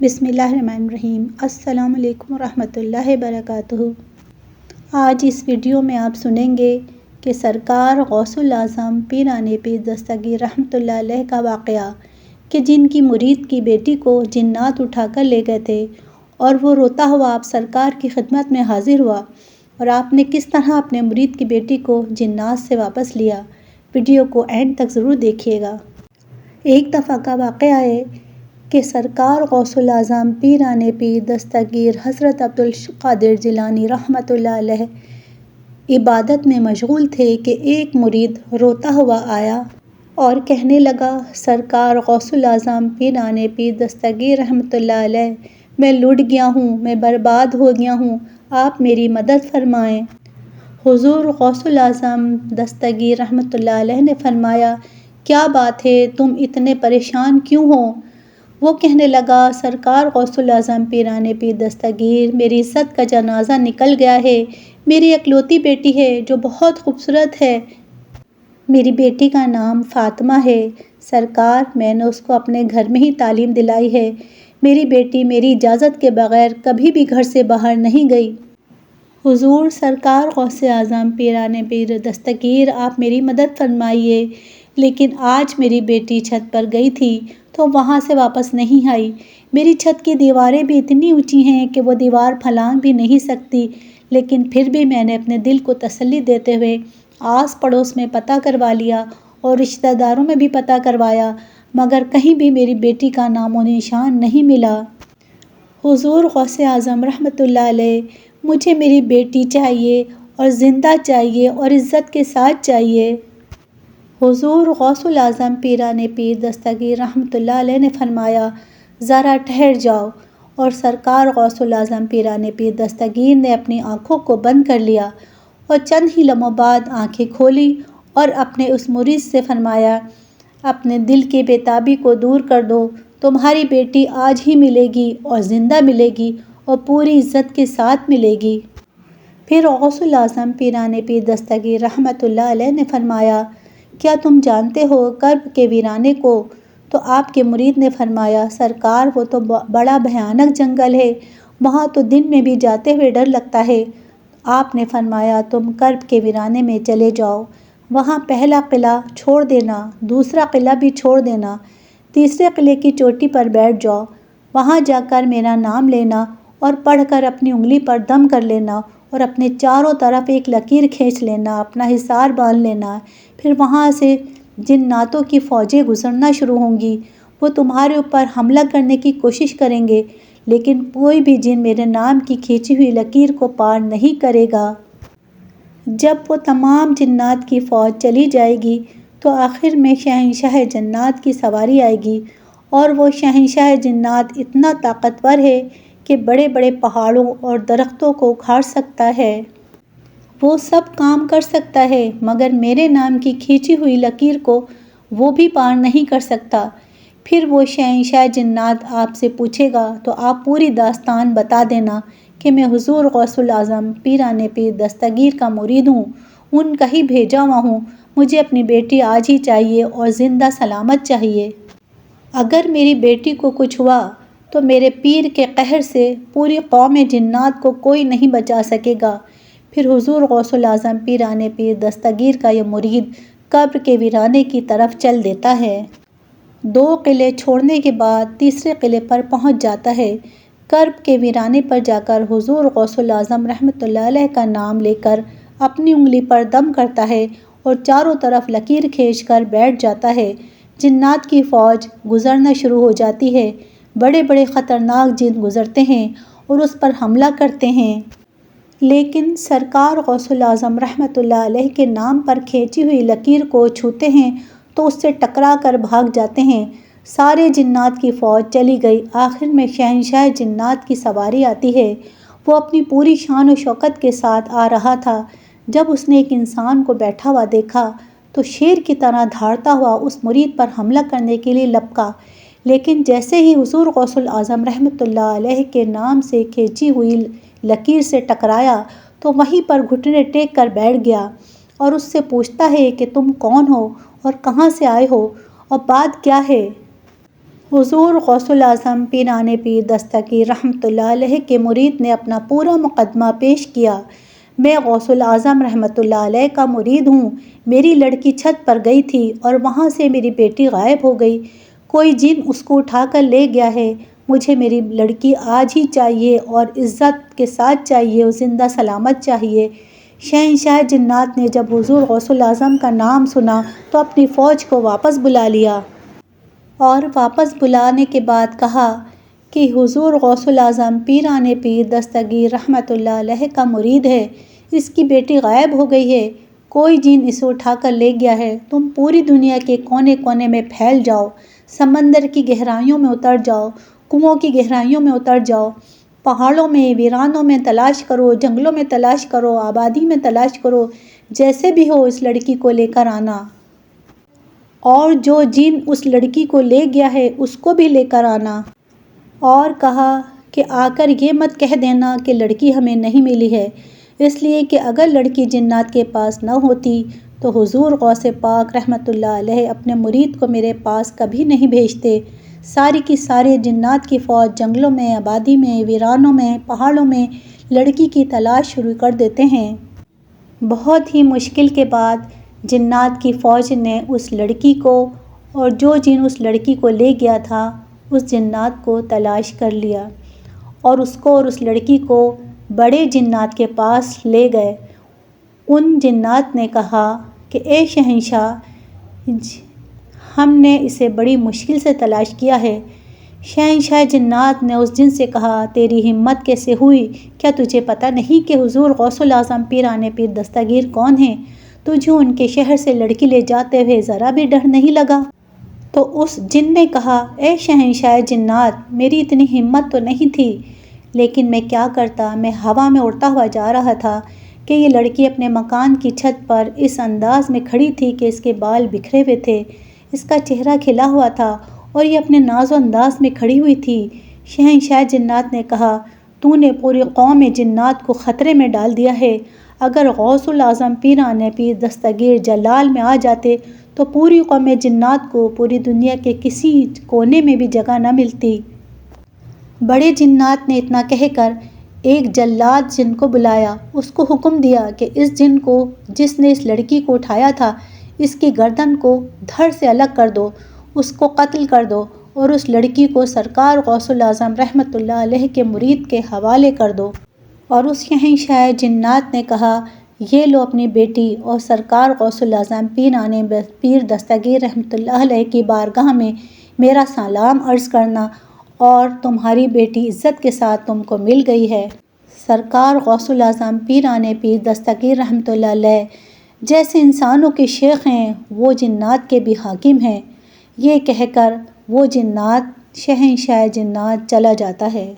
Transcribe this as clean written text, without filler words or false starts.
بسم اللہ الرحمن الرحیم۔ السلام علیکم ورحمۃ اللہ وبرکاتہ۔ آج اس ویڈیو میں آپ سنیں گے کہ سرکار غوث الاعظم پیران پیر دستگیر رحمۃ اللہ علیہ کا واقعہ کہ جن کی مرید کی بیٹی کو جنات اٹھا کر لے گئے تھے اور وہ روتا ہوا آپ سرکار کی خدمت میں حاضر ہوا اور آپ نے کس طرح اپنے مرید کی بیٹی کو جنات سے واپس لیا۔ ویڈیو کو اینڈ تک ضرور دیکھیے گا۔ ایک دفعہ کا واقعہ ہے کہ سرکار غوث الاعظم پیران پیر دستگیر حضرت عبدالقادر جیلانی رحمۃ اللہ علیہ عبادت میں مشغول تھے کہ ایک مرید روتا ہوا آیا اور کہنے لگا، سرکار غوث الاعظم پیران پیر دستگیر رحمۃ اللہ علیہ، میں لٹ گیا ہوں، میں برباد ہو گیا ہوں، آپ میری مدد فرمائیں۔ حضور غوث الاعظم دستگیر رحمۃ اللہ علیہ نے فرمایا، کیا بات ہے، تم اتنے پریشان کیوں ہو؟ وہ کہنے لگا، سرکار غوث الاعظم پیران پیر دستگیر، میری عزت کا جنازہ نکل گیا ہے۔ میری اکلوتی بیٹی ہے جو بہت خوبصورت ہے۔ میری بیٹی کا نام فاطمہ ہے۔ سرکار، میں نے اس کو اپنے گھر میں ہی تعلیم دلائی ہے۔ میری بیٹی میری اجازت کے بغیر کبھی بھی گھر سے باہر نہیں گئی۔ حضور سرکار غوث اعظم پیران پیر دستگیر، آپ میری مدد فرمائیے۔ لیکن آج میری بیٹی چھت پر گئی تھی تو وہاں سے واپس نہیں آئی۔ میری چھت کی دیواریں بھی اتنی اونچی ہیں کہ وہ دیوار پھلانگ بھی نہیں سکتی، لیکن پھر بھی میں نے اپنے دل کو تسلی دیتے ہوئے آس پڑوس میں پتہ کروا لیا اور رشتہ داروں میں بھی پتہ کروایا، مگر کہیں بھی میری بیٹی کا نام و نشان نہیں ملا۔ حضور غوث اعظم رحمۃ اللہ علیہ، مجھے میری بیٹی چاہیے اور زندہ چاہیے اور عزت کے ساتھ چاہیے۔ حضور غوث الاعظم پیران پیر دستگیر رحمۃ اللہ علیہ نے فرمایا، ذرا ٹھہر جاؤ، اور سرکار غوث الاعظم پیران پیر دستگیر نے اپنی آنکھوں کو بند کر لیا اور چند ہی لمحوں بعد آنکھیں کھولی اور اپنے اس مرید سے فرمایا، اپنے دل کی بے تابی کو دور کر دو، تمہاری بیٹی آج ہی ملے گی اور زندہ ملے گی اور پوری عزت کے ساتھ ملے گی۔ پھر غوث الاعظم پیران پیر دستگیر رحمۃ اللہ علیہ نے فرمایا، کیا تم جانتے ہو کرب کے ویرانے کو؟ تو آپ کے مرید نے فرمایا، سرکار وہ تو بڑا بھیانک جنگل ہے، وہاں تو دن میں بھی جاتے ہوئے ڈر لگتا ہے۔ آپ نے فرمایا، تم کرب کے ویرانے میں چلے جاؤ، وہاں پہلا قلعہ چھوڑ دینا، دوسرا قلعہ بھی چھوڑ دینا، تیسرے قلعے کی چوٹی پر بیٹھ جاؤ، وہاں جا کر میرا نام لینا اور پڑھ کر اپنی انگلی پر دم کر لینا اور اپنے چاروں طرف ایک لکیر کھینچ لینا، اپنا حصار باندھ لینا۔ پھر وہاں سے جناتوں کی فوجیں گزرنا شروع ہوں گی، وہ تمہارے اوپر حملہ کرنے کی کوشش کریں گے، لیکن کوئی بھی جن میرے نام کی کھینچی ہوئی لکیر کو پار نہیں کرے گا۔ جب وہ تمام جنات کی فوج چلی جائے گی تو آخر میں شہنشاہ جنات کی سواری آئے گی، اور وہ شہنشاہ جنات اتنا طاقتور ہے کہ بڑے بڑے پہاڑوں اور درختوں کو اکھاڑ سکتا ہے۔ وہ سب کام کر سکتا ہے، مگر میرے نام کی کھینچی ہوئی لکیر کو وہ بھی پار نہیں کر سکتا۔ پھر وہ شہنشاہ جنات آپ سے پوچھے گا تو آپ پوری داستان بتا دینا کہ میں حضور غوث الاعظم پیران پیر دستگیر کا مرید ہوں، ان کا ہی بھیجا ہوا ہوں، مجھے اپنی بیٹی آج ہی چاہیے اور زندہ سلامت چاہیے۔ اگر میری بیٹی کو کچھ ہوا تو میرے پیر کے قہر سے پوری قوم جنات کو کوئی نہیں بچا سکے گا۔ پھر حضور غوث الاعظم پیران پیر دستگیر کا یہ مرید قبر کے ویرانے کی طرف چل دیتا ہے۔ 2 قلعے چھوڑنے کے بعد تیسرے قلعے پر پہنچ جاتا ہے۔ کرب کے ویرانے پر جا کر حضور غوث الاعظم رحمۃ اللہ علیہ کا نام لے کر اپنی انگلی پر دم کرتا ہے اور چاروں طرف لکیر کھینچ کر بیٹھ جاتا ہے۔ جنات کی فوج گزرنا شروع ہو جاتی ہے، بڑے بڑے خطرناک جن گزرتے ہیں اور اس پر حملہ کرتے ہیں، لیکن سرکار غوث الاعظم رحمۃ اللہ علیہ کے نام پر کھینچی ہوئی لکیر کو چھوتے ہیں تو اس سے ٹکرا کر بھاگ جاتے ہیں۔ سارے جنات کی فوج چلی گئی، آخر میں شہنشاہ جنات کی سواری آتی ہے۔ وہ اپنی پوری شان و شوکت کے ساتھ آ رہا تھا۔ جب اس نے ایک انسان کو بیٹھا ہوا دیکھا تو شیر کی طرح دھاڑتا ہوا اس مرید پر حملہ کرنے کے لیے لپکا، لیکن جیسے ہی حضور غوث الاعظم رحمۃ اللہ علیہ کے نام سے کھینچی ہوئی لکیر سے ٹکرایا تو وہیں پر گھٹنے ٹیک کر بیٹھ گیا اور اس سے پوچھتا ہے کہ تم کون ہو اور کہاں سے آئے ہو اور بات کیا ہے؟ حضور غوث الاعظم پیران پیر دستگیر رحمۃ اللہ علیہ کے مرید نے اپنا پورا مقدمہ پیش کیا۔ میں غوث الاعظم رحمۃ اللہ علیہ کا مرید ہوں۔ میری لڑکی چھت پر گئی تھی اور وہاں سے میری بیٹی غائب ہو گئی۔ کوئی جن اس کو اٹھا کر لے گیا ہے۔ مجھے میری لڑکی آج ہی چاہیے اور عزت کے ساتھ چاہیے اور زندہ سلامت چاہیے۔ شہنشاہ جنات نے جب حضور غوث الاعظم کا نام سنا تو اپنی فوج کو واپس بلا لیا۔ اور واپس بلانے کے بعد کہا کہ حضور غوث الاعظم پیران پیر دستگیر رحمۃ اللہ علیہ کا مرید ہے۔ اس کی بیٹی غائب ہو گئی ہے۔ کوئی جن اسے اٹھا کر لے گیا ہے۔ تم پوری دنیا کے کونے کونے میں پھیل جاؤ، سمندر کی گہرائیوں میں اتر جاؤ، کنووں کی گہرائیوں میں اتر جاؤ، پہاڑوں میں، ویرانوں میں تلاش کرو، جنگلوں میں تلاش کرو، آبادی میں تلاش کرو، جیسے بھی ہو اس لڑکی کو لے کر آنا۔ اور جو جن اس لڑکی کو لے گیا ہے اس کو بھی لے کر آنا۔ اور کہا کہ آ کر یہ مت کہہ دینا کہ لڑکی ہمیں نہیں ملی ہے، اس لیے کہ اگر لڑکی جنات کے پاس نہ ہوتی تو حضور غوث پاک رحمۃ اللہ علیہ اپنے مرید کو میرے پاس کبھی نہیں بھیجتے۔ ساری کی ساری جنات کی فوج جنگلوں میں، آبادی میں، ویرانوں میں، پہاڑوں میں لڑکی کی تلاش شروع کر دیتے ہیں۔ بہت ہی مشکل کے بعد جنات کی فوج نے اس لڑکی کو اور جو جن اس لڑکی کو لے گیا تھا اس جنات کو تلاش کر لیا اور اس کو اور اس لڑکی کو بڑے جنات کے پاس لے گئے۔ ان جنات نے کہا کہ اے شہنشاہ، ہم نے اسے بڑی مشکل سے تلاش کیا ہے۔ شہنشاہ جنات نے اس جن سے کہا تیری ہمت کیسے ہوئی؟ کیا تجھے پتہ نہیں کہ حضور غوث الاعظم پیران پیر دستگیر کون ہیں؟ تجھے ان کے شہر سے لڑکی لے جاتے ہوئے ذرا بھی ڈر نہیں لگا؟ تو اس جن نے کہا اے شہنشاہ جنات، میری اتنی ہمت تو نہیں تھی، لیکن میں کیا کرتا، میں ہوا میں اڑتا ہوا جا رہا تھا کہ یہ لڑکی اپنے مکان کی چھت پر اس انداز میں کھڑی تھی کہ اس کے بال بکھرے ہوئے تھے، اس کا چہرہ کھلا ہوا تھا اور یہ اپنے ناز و انداز میں کھڑی ہوئی تھی۔ شہنشاہ جنات نے کہا تو نے پوری قوم جنات کو خطرے میں ڈال دیا ہے۔ اگر غوث الاعظم پیران پیر دستگیر جلال میں آ جاتے تو پوری قوم جنات کو پوری دنیا کے کسی کونے میں بھی جگہ نہ ملتی۔ بڑے جنات نے اتنا کہہ کر ایک جلاد جن کو بلایا، اس کو حکم دیا کہ اس جن کو جس نے اس لڑکی کو اٹھایا تھا اس کی گردن کو دھڑ سے الگ کر دو، اس کو قتل کر دو اور اس لڑکی کو سرکار غوث الاعظم رحمۃ اللہ علیہ کے مرید کے حوالے کر دو۔ اور اس شہنشاہ جنات نے کہا یہ لو اپنی بیٹی اور سرکار غوث الاعظم پیران پیر دستگیر رحمۃ اللہ علیہ کی بارگاہ میں میرا سلام عرض کرنا، اور تمہاری بیٹی عزت کے ساتھ تم کو مل گئی ہے۔ سرکار غوث الاعظم پیران پیر دستگیر رحمۃ اللہ علیہ جیسے انسانوں کے شیخ ہیں وہ جنات کے بھی حاکم ہیں۔ یہ کہہ کر وہ جنات شہنشاہ جنات چلا جاتا ہے۔